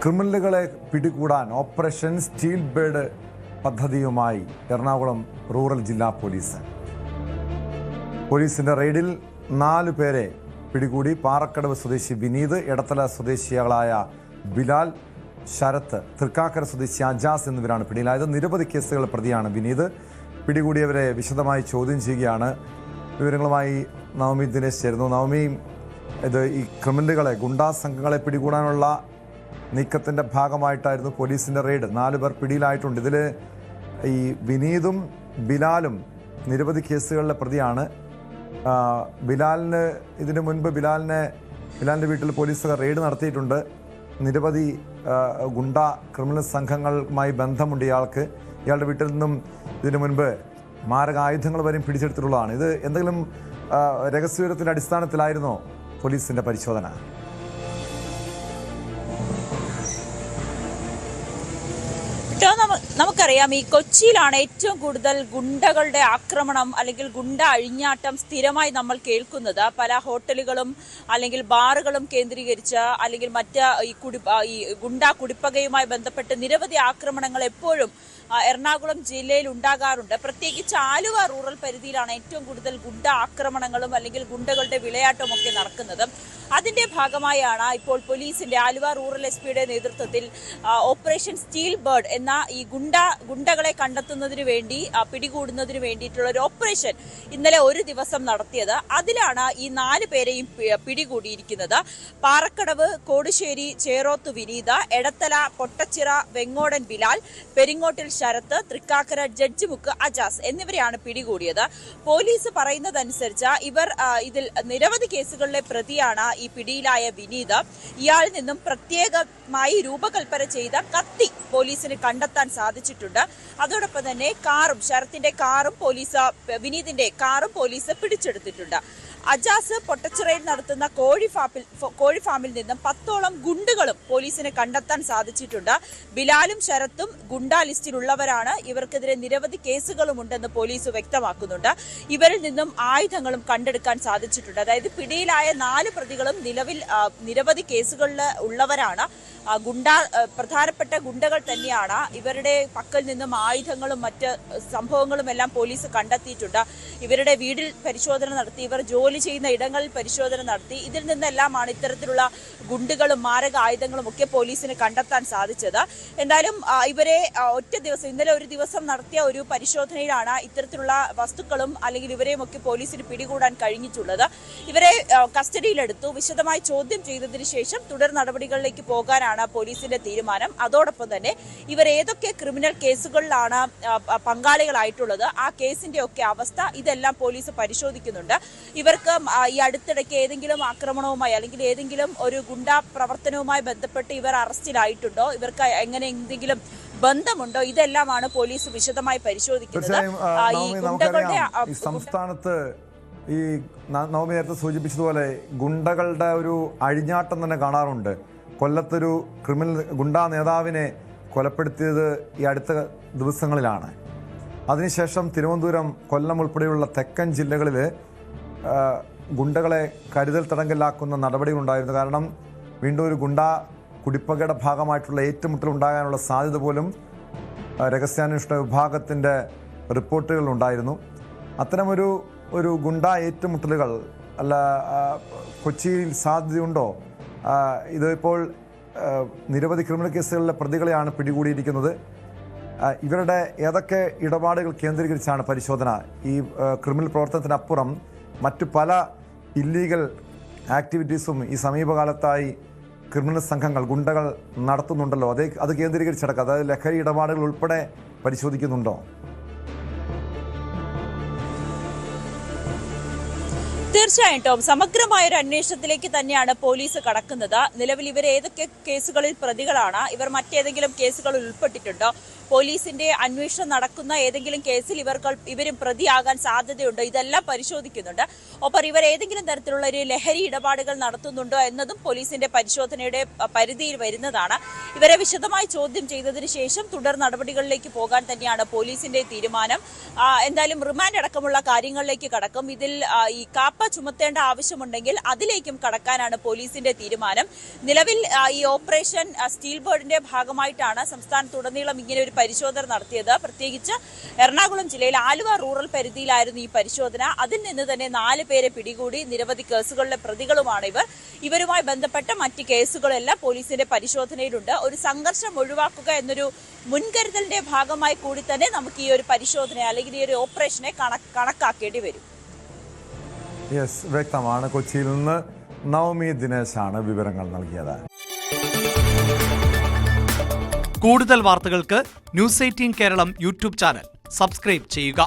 ക്രിമിനലുകളെ പിടികൂടാൻ operation steel bird പദ്ധതിയുമായി Ernakulam rural ജില്ലാ പോലീസ്. പോലീസിന്റെ റെയ്ഡിൽ 4 പേരെ പിടികൂടി. പാറക്കടവ് സ്വദേശി വിനീത്, എടത്തല സ്വദേശികളായ ബിലാൽ, ശരത്ത്, തൃക്കാക്കര സ്വദേശി അജാസ് എന്നിവരാണ് പിടിയിലായത്. നിരവധി കേസുകൾ പ്രതിയാണ് വിനീത്. പിടികൂടിയവരെ വിശദമായി ചോദ്യം ചെയ്യുകയാണ്. വിവരങ്ങളുമായി നവമി ദിനേശ് ചേരുന്നു. നവമി, ഈ ക്രിമിനലുകളെ, ഗുണ്ടാ സംഘങ്ങളെ പിടികൂടാനുള്ള നീക്കത്തിൻ്റെ ഭാഗമായിട്ടായിരുന്നു പോലീസിൻ്റെ റെയ്ഡ്. 4 പേർ പിടിയിലായിട്ടുണ്ട്. ഇതിൽ ഈ വിനീതും ബിലാലും നിരവധി കേസുകളിലെ പ്രതിയാണ്. ഇതിനു മുൻപ് ബിലാലിൻ്റെ വീട്ടിൽ പോലീസുകാർ റെയ്ഡ് നടത്തിയിട്ടുണ്ട്. നിരവധി ഗുണ്ടാ ക്രിമിനൽ സംഘങ്ങളുമായി ബന്ധമുണ്ട് ഇയാൾക്ക്. ഇയാളുടെ വീട്ടിൽ നിന്നും ഇതിനു മുൻപ് മാരകായുധങ്ങൾ വരെയും പിടിച്ചെടുത്തിട്ടുള്ളതാണ്. ഇത് എന്തെങ്കിലും രഹസ്യവിവരത്തിൻ്റെ അടിസ്ഥാനത്തിലായിരുന്നോ പോലീസിൻ്റെ പരിശോധന? നമുക്കറിയാം, ഈ കൊച്ചിയിലാണ് ഏറ്റവും കൂടുതൽ ഗുണ്ടകളുടെ ആക്രമണം അല്ലെങ്കിൽ ഗുണ്ട അഴിഞ്ഞാട്ടം സ്ഥിരമായി നമ്മൾ കേൾക്കുന്നത്. പല ഹോട്ടലുകളും അല്ലെങ്കിൽ ബാറുകളും കേന്ദ്രീകരിച്ച് അല്ലെങ്കിൽ മറ്റ് ഈ ഗുണ്ട കുടിപ്പകയുമായി ബന്ധപ്പെട്ട് നിരവധി ആക്രമണങ്ങൾ എപ്പോഴും എറണാകുളം ജില്ലയിൽ ഉണ്ടാകാറുണ്ട്. പ്രത്യേകിച്ച് ആലുവ റൂറൽ പരിധിയിലാണ് ഏറ്റവും കൂടുതൽ ഗുണ്ട ആക്രമണങ്ങളും അല്ലെങ്കിൽ ഗുണ്ടകളുടെ വിളയാട്ടവും ഒക്കെ നടക്കുന്നത്. അതിന്റെ ഭാഗമായാണ് ഇപ്പോൾ പോലീസിന്റെ ആലുവ റൂറൽ എസ്.പിയുടെ നേതൃത്വത്തിൽ ഓപ്പറേഷൻ സ്റ്റീൽ ബേർഡ് എന്ന ഈ ഗുണ്ടകളെ കണ്ടെത്തുന്നതിന് വേണ്ടി, പിടികൂടുന്നതിന് വേണ്ടിയിട്ടുള്ള ഒരു ഓപ്പറേഷൻ ഇന്നലെ ഒരു ദിവസം നടത്തിയത്. അതിലാണ് ഈ 4 പേരെയും പിടികൂടിയിരിക്കുന്നത്. പാറക്കടവ് കോടുശ്ശേരി ചേറോത്ത് വിനീത, എടത്തല പൊട്ടച്ചിറ വെങ്ങോടൻ ബിലാൽ, പെരിങ്ങോട്ടിൽ ശരത്ത്, തൃക്കാക്കര ജഡ്ജിമുക്ക് അജാസ് എന്നിവരെയാണ് പിടികൂടിയത്. പോലീസ് പറയുന്നതനുസരിച്ച് ഇതിൽ നിരവധി കേസുകളിലെ പ്രതിയാണ് ഈ പിടിയിലായ വിനീത്. ഇയാളിൽ നിന്നും പ്രത്യേകമായി രൂപകൽപ്പന ചെയ്ത കത്തി പോലീസിന് കണ്ടെത്താൻ സാധിച്ചിട്ടുണ്ട്. അതോടൊപ്പം തന്നെ ശരത്തിന്റെ കാറും വിനീതിന്റെ കാറും പോലീസ് പിടിച്ചെടുത്തിട്ടുണ്ട്. അജാസ് പൊട്ടച്ചിറയിൽ നടത്തുന്ന കോഴി ഫാമിൽ നിന്നും 10ഓളം ഗുണ്ടുകളും പോലീസിന് കണ്ടെത്താൻ സാധിച്ചിട്ടുണ്ട്. ബിലാലും ശരത്തും ഗുണ്ടാ ലിസ്റ്റിലുള്ളവരാണ്. ഇവർക്കെതിരെ നിരവധി കേസുകളും ഉണ്ടെന്ന് പോലീസ് വ്യക്തമാക്കുന്നുണ്ട്. ഇവരിൽ നിന്നും ആയുധങ്ങളും കണ്ടെടുക്കാൻ സാധിച്ചിട്ടുണ്ട്. അതായത് പിടിയിലായ 4 പ്രതികളും നിലവിൽ നിരവധി കേസുകളിൽ ഉള്ളവരാണ്. പ്രധാനപ്പെട്ട ഗുണ്ടകൾ തന്നെയാണ്. ഇവരുടെ പക്കൽ നിന്നും ആയുധങ്ങളും മറ്റ് സംഭവങ്ങളും എല്ലാം പോലീസ് കണ്ടെത്തിയിട്ടുണ്ട്. ഇവരുടെ വീട്ടിൽ പരിശോധന നടത്തി, ഇവർ ജോലി ചെയ്യുന്ന ഇടങ്ങളിൽ പരിശോധന നടത്തി. ഇതിൽ നിന്നെല്ലാമാണ് ഇത്തരത്തിലുള്ള ഗുണ്ടുകളും മാരക ആയുധങ്ങളും ഒക്കെ പോലീസിന് കണ്ടെത്താൻ സാധിച്ചത്. എന്തായാലും ഇവരെ ഒറ്റ ദിവസം, ഇന്നലെ ഒരു ദിവസം നടത്തിയ ഒരു പരിശോധനയിലാണ് ഇത്തരത്തിലുള്ള വസ്തുക്കളും അല്ലെങ്കിൽ ഇവരെയും ഒക്കെ പോലീസിന് പിടികൂടാൻ കഴിഞ്ഞിട്ടുള്ളത്. ഇവരെ കസ്റ്റഡിയിലെടുത്തു. വിശദമായി ചോദ്യം ചെയ്തതിനു ശേഷം തുടർ നടപടികളിലേക്ക് പോകാനാണ് പോലീസിന്റെ തീരുമാനം. അതോടൊപ്പം തന്നെ ഇവർ ഏതൊക്കെ ക്രിമിനൽ കേസുകളിലാണ് പങ്കാളികളായിട്ടുള്ളത്, ആ കേസിന്റെ ഒക്കെ അവസ്ഥ, ഇതെല്ലാം പോലീസ് പരിശോധിക്കുന്നുണ്ട്. ഇവർക്ക് ഈ അടുത്തിടയ്ക്ക് ഏതെങ്കിലും ആക്രമണവുമായി അല്ലെങ്കിൽ ഏതെങ്കിലും ഒരു ഗുണ്ടാ പ്രവർത്തനവുമായി ബന്ധപ്പെട്ട് ഇവർ അറസ്റ്റിലായിട്ടുണ്ടോ, ഇവർക്ക് എങ്ങനെ എന്തെങ്കിലും ബന്ധമുണ്ടോ, ഇതെല്ലാമാണ് പോലീസ് വിശദമായി പരിശോധിക്കുന്നത്. ഈ സംസ്ഥാനത്ത് ഈ നവമി നേരത്തെ സൂചിപ്പിച്ചതുപോലെ ഗുണ്ടകളുടെ ഒരു അഴിഞ്ഞാട്ടം തന്നെ കാണാറുണ്ട്. കൊല്ലത്തൊരു ഗുണ്ടാ നേതാവിനെ കൊലപ്പെടുത്തിയത് ഈ അടുത്ത ദിവസങ്ങളിലാണ്. അതിനുശേഷം തിരുവനന്തപുരം, കൊല്ലം ഉൾപ്പെടെയുള്ള തെക്കൻ ജില്ലകളിൽ ഗുണ്ടകളെ കരുതൽ തടങ്കലിലാക്കുന്ന നടപടികളുണ്ടായിരുന്നു. കാരണം വീണ്ടും ഒരു ഗുണ്ടാ കുടിപ്പകയുടെ ഭാഗമായിട്ടുള്ള ഏറ്റുമുട്ടൽ ഉണ്ടാകാനുള്ള സാധ്യത പോലും രഹസ്യാന്വേഷണ വിഭാഗത്തിൻ്റെ റിപ്പോർട്ടുകളിലുണ്ടായിരുന്നു. അത്തരമൊരു ഗുണ്ടാ ഏറ്റുമുട്ടലുകൾ കൊച്ചിയിൽ സാധ്യതയുണ്ടോ? ഇതിപ്പോൾ നിരവധി ക്രിമിനൽ കേസുകളിലെ പ്രതികളെയാണ് പിടികൂടിയിരിക്കുന്നത്. ഇവരുടെ ഏതൊക്കെ ഇടപാടുകൾ കേന്ദ്രീകരിച്ചാണ് പരിശോധന? ഈ ക്രിമിനൽ പ്രവർത്തനത്തിനപ്പുറം മറ്റു പല ഇല്ലീഗൽ ആക്ടിവിറ്റീസും ഈ സമീപകാലത്തായി ക്രിമിനൽ സംഘങ്ങൾ, ഗുണ്ടകൾ നടത്തുന്നുണ്ടല്ലോ. അത് കേന്ദ്രീകരിച്ചടക്കം, അതായത് ലഹരി ഇടപാടുകൾ ഉൾപ്പെടെ പരിശോധിക്കുന്നുണ്ടോ? തീർച്ചയായിട്ടും സമഗ്രമായ ഒരു അന്വേഷണത്തിലേക്ക് തന്നെയാണ് പോലീസ് കടക്കുന്നത്. നിലവിൽ ഇവർ ഏതൊക്കെ കേസുകളിൽ പ്രതികളാണ്, ഇവർ മറ്റേതെങ്കിലും കേസുകളിൽ ഉൾപ്പെട്ടിട്ടുണ്ടോ, പോലീസിന്റെ അന്വേഷണം നടക്കുന്ന ഏതെങ്കിലും കേസിൽ ഇവരും പ്രതിയാകാൻ സാധ്യതയുണ്ടോ, ഇതെല്ലാം പരിശോധിക്കുന്നുണ്ട്. ഒപ്പം ഇവർ ഏതെങ്കിലും തരത്തിലുള്ള ഒരു ലഹരി ഇടപാടുകൾ നടത്തുന്നുണ്ടോ എന്നതും പോലീസിന്റെ പരിശോധനയുടെ പരിധിയിൽ വരുന്നതാണ്. ഇവരെ വിശദമായി ചോദ്യം ചെയ്തതിനു ശേഷം തുടർ നടപടികളിലേക്ക് പോകാൻ തന്നെയാണ് പോലീസിന്റെ തീരുമാനം. എന്തായാലും റിമാൻഡ് അടക്കമുള്ള കാര്യങ്ങളിലേക്ക് കടക്കും. ഇതിൽ ഈ കാപ്പ ചുമത്തേണ്ട ആവശ്യമുണ്ടെങ്കിൽ അതിലേക്കും കടക്കാനാണ് പോലീസിന്റെ തീരുമാനം. നിലവിൽ ഈ ഓപ്പറേഷൻ സ്റ്റീൽ ബേർഡിന്റെ ഭാഗമായിട്ടാണ് സംസ്ഥാനത്തുടനീളം ഇങ്ങനെ ഒരു പരിശോധന നടത്തിയത്. പ്രത്യേകിച്ച് എറണാകുളം ജില്ലയിൽ ആലുവ റൂറൽ പരിധിയിലായിരുന്നു ഈ പരിശോധന. അതിൽ നിന്ന് തന്നെ 4 പേരെ പിടികൂടി. നിരവധി കേസുകളിലെ പ്രതികളുമാണ് ഇവരുമായി ബന്ധപ്പെട്ട മറ്റ് കേസുകളെല്ലാം പോലീസിന്റെ പരിശോധനയിലുണ്ട്. ഒരു സംഘർഷം ഒഴിവാക്കുക എന്നൊരു മുൻകരുതലിന്റെ ഭാഗമായി കൂടി തന്നെ നമുക്ക് ഈ ഒരു പരിശോധന അല്ലെങ്കിൽ ഈ ഒരു ഓപ്പറേഷനെ കണക്കാക്കേണ്ടി വരും. യെസ്, വ്യക്തമാണ്. കൊച്ചിയിൽ നിന്ന് നവമി ദിനേശാണ് വിവരങ്ങൾ നൽകിയത്. കൂടുതൽ വാർത്തകൾക്ക് news 18 Keralam YouTube channel subscribe ചെയ്യുക.